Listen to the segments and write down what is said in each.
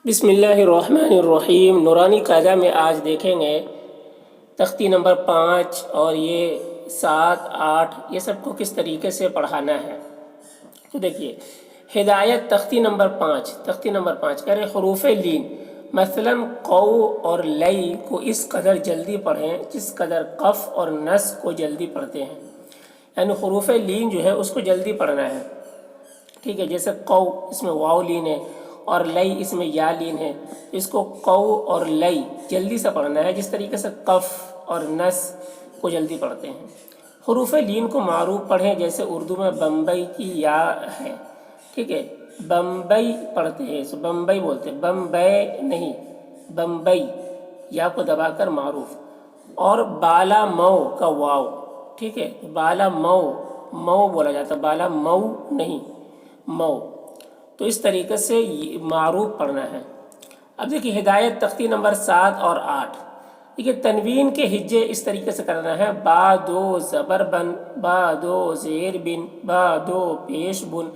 بسم اللہ الرحمن الرحیم۔ نورانی قاعدہ میں آج دیکھیں گے تختی نمبر 5 اور یہ 7 8 یہ سب کو کس طریقے سے پڑھانا ہے۔ تو دیکھیے ہدایت تختی نمبر 5 کہہ رہے حروف لین مثلا قو اور لئی کو اس قدر جلدی پڑھیں جس قدر قف اور نس کو جلدی پڑھتے ہیں، یعنی حروف لین جو ہے اس کو جلدی پڑھنا ہے، ٹھیک ہے۔ جیسے قو اس میں واو لین ہے اور لئی اس میں یا لین ہے، اس کو قو اور لئی جلدی سے پڑھنا ہے جس طریقے سے قف اور نس کو جلدی پڑھتے ہیں۔ حروف لین کو معروف پڑھیں، جیسے اردو میں بمبئی کی یا ہے، ٹھیک ہے، بمبئی پڑھتے ہیں، اس بمبئی بولتے ہیں، بمبئی نہیں، بمبئی یا کو دبا کر معروف۔ اور بالا مئو کا واو، ٹھیک ہے، بالا مئو بولا جاتا ہے، بالا مئو نہیں، مئو۔ تو اس طریقے سے معروف پڑھنا ہے۔ اب دیکھیے ہدایت تختی نمبر 7 اور 8، دیکھیے تنوین کے ہجے اس طریقے سے کرنا ہے، با دو زبر بن، با دو زیر بن، با دو پیش بن۔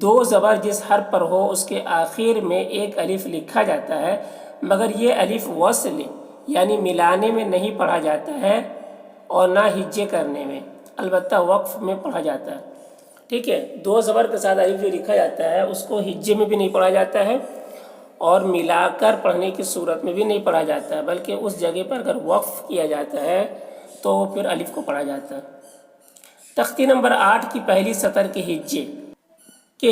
دو زبر جس حرف پر ہو اس کے آخر میں ایک الف لکھا جاتا ہے، مگر یہ الف وصل یعنی ملانے میں نہیں پڑھا جاتا ہے اور نہ ہجے کرنے میں، البتہ وقف میں پڑھا جاتا ہے، ٹھیک ہے۔ دو زبر کے ساتھ الف جو لکھا جاتا ہے اس کو ہجے میں بھی نہیں پڑھا جاتا ہے اور ملا کر پڑھنے کی صورت میں بھی نہیں پڑھا جاتا ہے، بلکہ اس جگہ پر اگر وقف کیا جاتا ہے تو پھر الف کو پڑھا جاتا ہے۔ تختی نمبر 8 کی پہلی سطر کے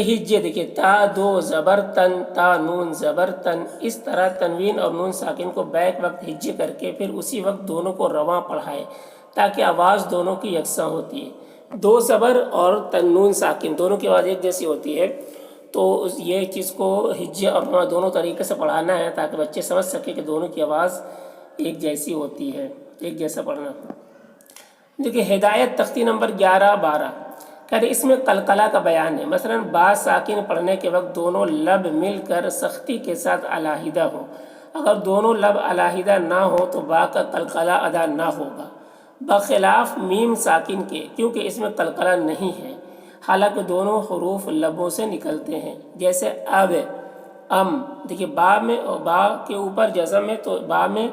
ہجے دیکھیے، تا دو زبر تن، تا نون زبر تن۔ اس طرح تنوین اور نون ساکن کو بیک وقت ہجے کر کے پھر اسی وقت دونوں کو رواں پڑھائے تاکہ آواز دونوں کی یکساں ہوتی ہے۔ دو زبر اور نون ساکن دونوں کی آواز ایک جیسی ہوتی ہے، تو یہ چیز کو ہجے اور رواں دونوں طریقے سے پڑھانا ہے تاکہ بچے سمجھ سکیں کہ دونوں کی آواز ایک جیسی ہوتی ہے، ایک جیسا پڑھنا۔ دیکھیے ہدایت تختی نمبر 11 12، کہہ رہے اس میں قلقلہ کا بیان ہے، مثلا با ساکن پڑھنے کے وقت دونوں لب مل کر سختی کے ساتھ علیحدہ ہو، اگر دونوں لب علیحدہ نہ ہو تو با کا قلقلہ ادا نہ ہوگا، بخلاف میم ساکن کے، کیونکہ اس میں قلقلہ نہیں ہے حالانکہ دونوں حروف لبوں سے نکلتے ہیں، جیسے اب، ام۔ دیکھیے با کے اوپر جزم ہے تو با میں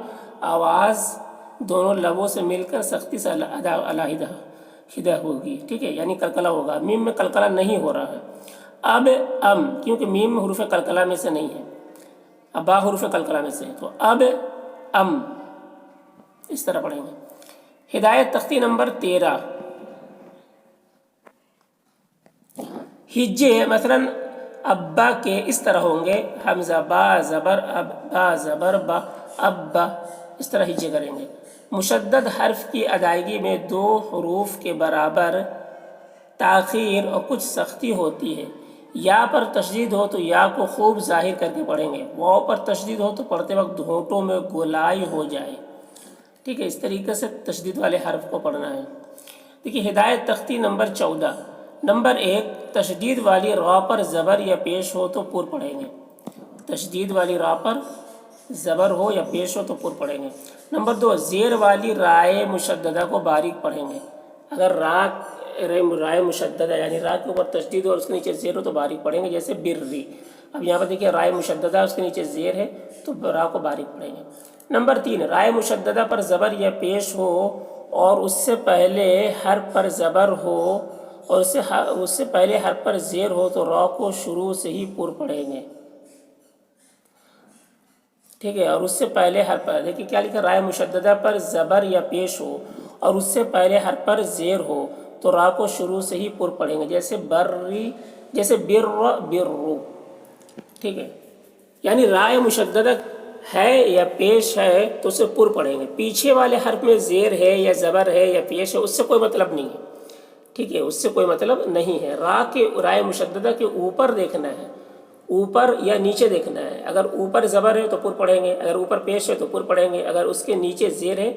آواز دونوں لبوں سے مل کر سختی سے علیحدہ ہوگی، ٹھیک ہے، یعنی قلقلہ ہوگا۔ میم میں قلقلہ نہیں ہو رہا ہے، اب ام، کیونکہ میم حروف قلقلہ میں سے نہیں ہے، اب با حروف قلقلہ میں سے ہے، تو اب ام اس طرح پڑھیں گے۔ ہدایت تختی نمبر 13، ہجے مثلا ابا کے اس طرح ہوں گے، حمزہ با زبر اب، با زبر با، ابا، اس طرح ہجے کریں گے۔ مشدد حرف کی ادائیگی میں دو حروف کے برابر تاخیر اور کچھ سختی ہوتی ہے۔ یا پر تشدید ہو تو یا کو خوب ظاہر کر کے پڑھیں گے، واو پر تشدید ہو تو پڑھتے وقت ہونٹوں میں گولائی ہو جائے، ٹھیک ہے، اس طریقے سے تشدید والے حرف کو پڑھنا ہے۔ دیکھیے ہدایت تختی نمبر 14، نمبر 1، تشدید والی را پر زبر یا پیش ہو تو پر پڑھیں گے، تشدید والی را پر زبر ہو یا پیش ہو تو پر پڑھیں گے۔ نمبر 2، زیر والی رائے مشددہ کو باریک پڑھیں گے، اگر رائے مشددہ یعنی را کے اوپر تشدید ہو اور اس کے نیچے زیر ہو تو باریک پڑھیں گے، جیسے بری۔ اب یہاں پر دیکھیے رائے مشددہ اس کے نیچے زیر ہے تو را کو باریک پڑھیں گے۔ نمبر 3، رائے مشددہ پر زبر یا پیش ہو اور اس سے پہلے حرف پر زبر ہو اور اس سے پہلے حرف پر زیر ہو تو را کو شروع سے ہی پر پڑھیں گے، ٹھیک ہے، اور اس سے پہلے حرف پر دیکھیے کیا لکھا، رائے مشددہ پر زبر یا پیش ہو اور اس سے پہلے حرف پر زیر ہو تو را کو شروع سے ہی پر پڑھیں گے، جیسے بری، جیسے برو، ٹھیک ہے، یعنی رائے مشددہ ہے یا پیش ہے تو اسے پر پڑھیں گے، پیچھے والے حرف میں زیر ہے یا زبر ہے یا پیش ہے اس سے کوئی مطلب نہیں ہے، ٹھیک ہے، اس سے کوئی مطلب نہیں ہے۔ رائے مشددہ کے اوپر دیکھنا ہے، اوپر یا نیچے دیکھنا ہے، اگر اوپر زبر ہے تو پر پڑھیں گے، اگر اوپر پیش ہے تو پر پڑھیں گے، اگر اس کے نیچے زیر ہے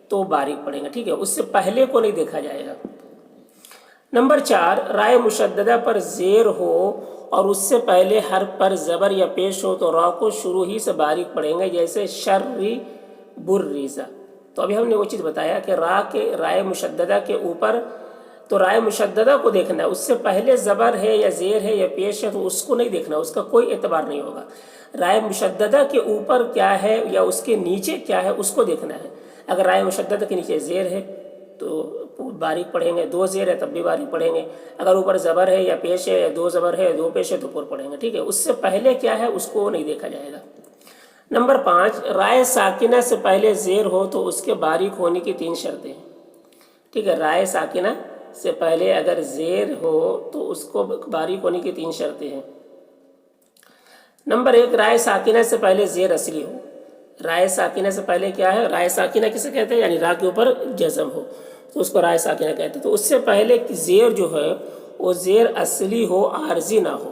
تو باریک پڑھیں گے، ٹھیک ہے، اس سے پہلے کو نہیں دیکھا جائے گا۔ نمبر 4، رائے مشددہ پر زیر ہو اور اس سے پہلے حرف پر زبر یا پیش ہو تو را کو شروع ہی سے باریک پڑھیں گے، جیسے شری بریزا۔ تو ابھی ہم نے وہ چیز بتایا کہ رائے مشددہ کے اوپر تو رائے مشددہ کو دیکھنا ہے، اس سے پہلے زبر ہے یا زیر ہے یا پیش ہے تو اس کو نہیں دیکھنا، اس کا کوئی اعتبار نہیں ہوگا۔ رائے مشددہ کے اوپر کیا ہے یا اس کے نیچے کیا ہے اس کو دیکھنا ہے۔ اگر رائے مشددہ کے نیچے زیر ہے تو باریک پڑھیں گے، دو زیر ہے تب بھی باریک پڑھیں گے، اگر اوپر زبر ہے یا پیش ہے یا دو زبر ہے یا دو پیش ہے تو پر پڑھیں گے، ٹھیک ہے۔ اس سے پہلے کیا ہے اس کو نہیں دیکھا جائے گا۔ نمبر 5، رائے ساکنہ سے پہلے زیر ہو تو اس کے باریک ہونے کی 3 شرطیں ہیں، ٹھیک ہے۔ رائے ساکنہ سے پہلے اگر زیر ہو تو اس کو باریک ہونے کی 3 شرطیں ہیں۔ نمبر 1، رائے ساکنہ سے پہلے زیر اصلی ہو۔ رائے ساکنہ سے پہلے کیا ہے، رائے ساکنہ کسے کہتے ہیں، یعنی را کے اوپر جزم ہو تو اس کو رائے ساکنہ کہتے ہیں۔ تو اس سے پہلے زیر جو ہے وہ زیر اصلی ہو، عارضی نہ ہو۔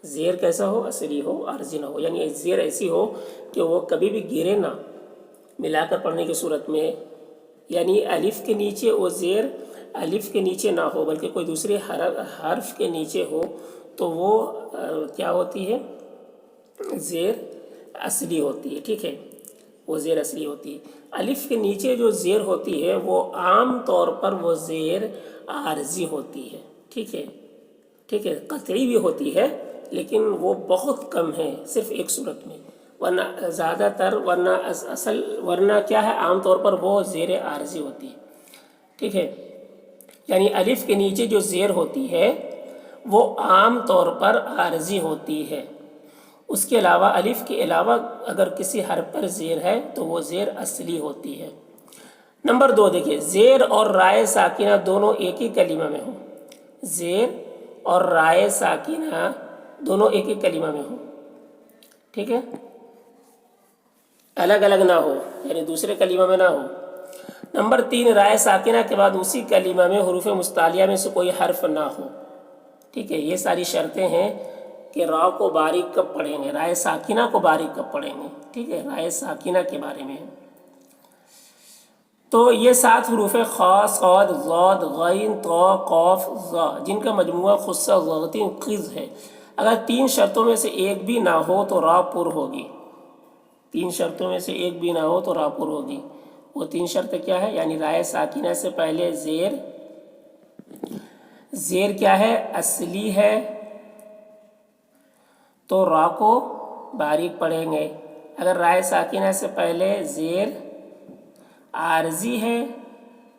زیر کیسا ہو، اصلی ہو، عارضی نہ ہو، یعنی زیر ایسی ہو کہ وہ کبھی بھی گرے نہ، ملا کر پڑھنے کی صورت میں، یعنی الف کے نیچے وہ زیر الف کے نیچے نہ ہو بلکہ کوئی دوسرے حرف کے نیچے ہو تو وہ کیا ہوتی ہے، زیر اصلی ہوتی ہے، ٹھیک ہے، وہ زیر اصلی ہوتی ہے۔ الف کے نیچے جو زیر ہوتی ہے وہ عام طور پر وہ زیر عارضی ہوتی ہے، ٹھیک ہے، ٹھیک ہے، قطعی بھی ہوتی ہے لیکن وہ بہت کم ہے، صرف ایک صورت میں، ورنہ زیادہ تر ورنہ کیا ہے، عام طور پر وہ زیر عارضی ہوتی ہے، ٹھیک ہے۔ یعنی الف کے نیچے جو زیر ہوتی ہے وہ عام طور پر عارضی ہوتی ہے۔ اس کے علاوہ الف کے علاوہ اگر کسی حرف پر زیر ہے تو وہ زیر اصلی ہوتی ہے۔ نمبر 2 دیکھیے، زیر اور رائے ساکنہ دونوں ایک ہی کلمہ میں ہوں۔ زیر اور رائے ساکنہ دونوں ایک ہی کلمہ میں ہوں، ٹھیک ہے، الگ الگ نہ ہو، یعنی دوسرے کلمہ میں نہ ہو۔ نمبر 3، رائے ساکنہ کے بعد اسی کلمہ میں حروف مستعلیہ میں سے کوئی حرف نہ ہو، ٹھیک ہے۔ یہ ساری شرطیں ہیں کہ را کو باریک کب پڑھیں گے، رائے ساکنہ کو باریک کب پڑھیں گے، ٹھیک ہے، رائے ساکنہ کے بارے میں۔ تو یہ 7 حروف خا، صاد، ضاد، غین، طا، قاف، ظا جن کا مجموعہ خصہ ضاغطین قز ہے، اگر 3 شرطوں میں سے ایک بھی نہ ہو تو را پر ہوگی۔ 3 شرطوں میں سے ایک بھی نہ ہو تو را پر ہوگی۔ وہ 3 شرطیں کیا ہے، یعنی رائے ساکنہ سے پہلے زیر کیا ہے، اصلی ہے تو را کو باریک پڑھیں گے۔ اگر رائے ساکنہ سے پہلے زیر عارضی ہے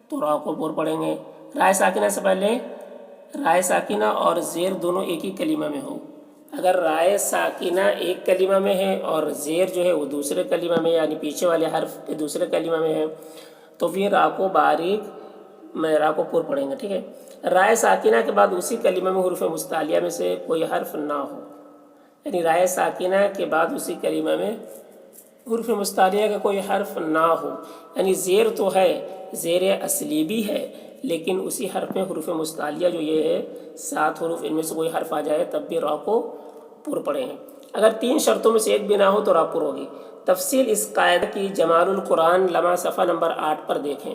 تو را کو پر پڑھیں گے۔ رائے ساکنہ سے پہلے رائے ساکنہ اور زیر دونوں ایک ہی کلمہ میں ہو۔ اگر رائے ساکنہ ایک کلمہ میں ہے اور زیر جو ہے وہ دوسرے کلمہ میں، یعنی پیچھے والے حرف کے دوسرے کلمہ میں ہے تو پھر را کو را کو پر پڑھیں گے، ٹھیک ہے۔ رائے ساکنہ کے بعد اسی کلمہ میں حروف مستعلیہ میں سے کوئی حرف نہ ہو، یعنی رائے ساکنہ کے بعد اسی کلمہ میں حروف مستعلیہ کا کوئی حرف نہ ہو، یعنی زیر تو ہے، زیر اصلی بھی ہے لیکن اسی حرف میں حروف مستعلیہ جو یہ ہے 7 حروف، ان میں سے کوئی حرف آ جائے تب بھی را کو پر پڑھیں گے۔ اگر 3 شرطوں میں سے ایک بھی نہ ہو تو را پر ہوگی۔ تفصیل اس قاعدہ کی جمال القرآن لمحہ صفحہ نمبر 8 پر دیکھیں،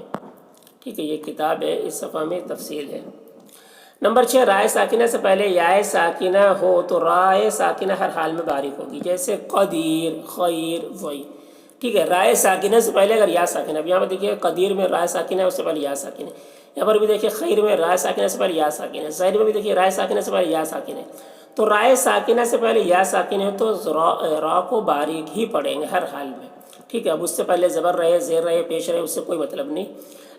ٹھیک ہے، یہ کتاب ہے، اس صفحہ میں تفصیل ہے۔ نمبر 6، رائے ساکنہ سے پہلے یائے ساکنہ ہو تو رائے ساکنہ ہر حال میں باریک ہوگی، جیسے قدیر، خیر، وئی، ٹھیک ہے۔ رائے ساکنہ سے پہلے اگر یا ساکنہ، اب یہاں پر دیکھیے قدیر میں رائے ساکنہ ہے، اس سے پہلے یا ساکنہ ہے، یہاں پر بھی دیکھیے خیر میں رائے ساکنہ سے پہلے یا ساکنہ ہے، زید میں بھی دیکھیے رائے ساکنہ سے پہلے یا ساکنہ ہے۔ تو رائے ساکنہ سے پہلے یا ساکنہ ہے تو را کو باریک ہی پڑھیں گے ہر حال میں، ٹھیک ہے۔ اب اس سے پہلے زبر رہے، زیر رہے، پیش رہے، اس سے کوئی مطلب نہیں۔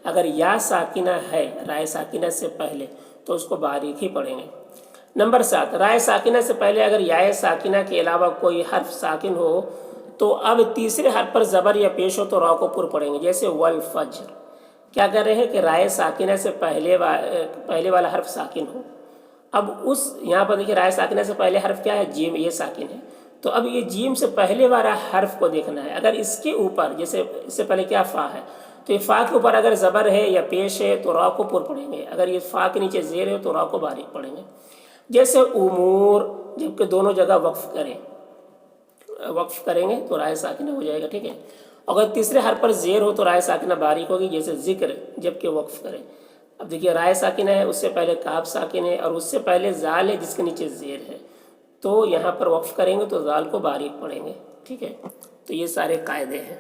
اگر یا ساکنہ ہے رائے ساکنہ سے پہلے تو اس کو باریک ہی پڑھیں گے۔ نمبر 7، رائے ساکنہ سے پہلے اگر یائے ساکنہ کے علاوہ کوئی حرف ساکن ہو تو اب تیسرے حرف پر زبر یا پیش ہو تو را کو پر پڑھیں گے، جیسے والفجر۔ کیا کر رہے ہیں کہ رائے ساکنہ سے پہلے والا حرف ساکن ہو، اب یہاں پر دیکھیے رائے ساکنہ سے پہلے حرف کیا ہے، جیم، یہ ساکن ہے، تو اب یہ جیم سے پہلے والا حرف کو دیکھنا ہے۔ اگر اس کے اوپر، جیسے اس سے پہلے کیا فا ہے، تو یہ فا کے اوپر اگر زبر ہے یا پیش ہے تو را کو پر پڑھیں گے، اگر یہ فا کے نیچے زیر ہے تو را کو باریک پڑھیں گے، جیسے امور، جبکہ دونوں جگہ وقف کریں گے تو رائے ساکنہ ہو جائے گا، ٹھیک ہے۔ اگر تیسرے حرف پر زیر ہو تو رائے ساکنہ باریک ہوگی، جیسے ذکر، جبکہ وقف کریں۔ اب دیکھیے رائے ساکنہ ہے، اس سے پہلے کاف ساکن ہے اور اس سے پہلے زال ہے جس کے نیچے زیر ہے، تو یہاں پر وقف کریں گے تو زال کو باریک پڑھیں گے، ٹھیک ہے۔ تو یہ سارے قاعدے ہیں۔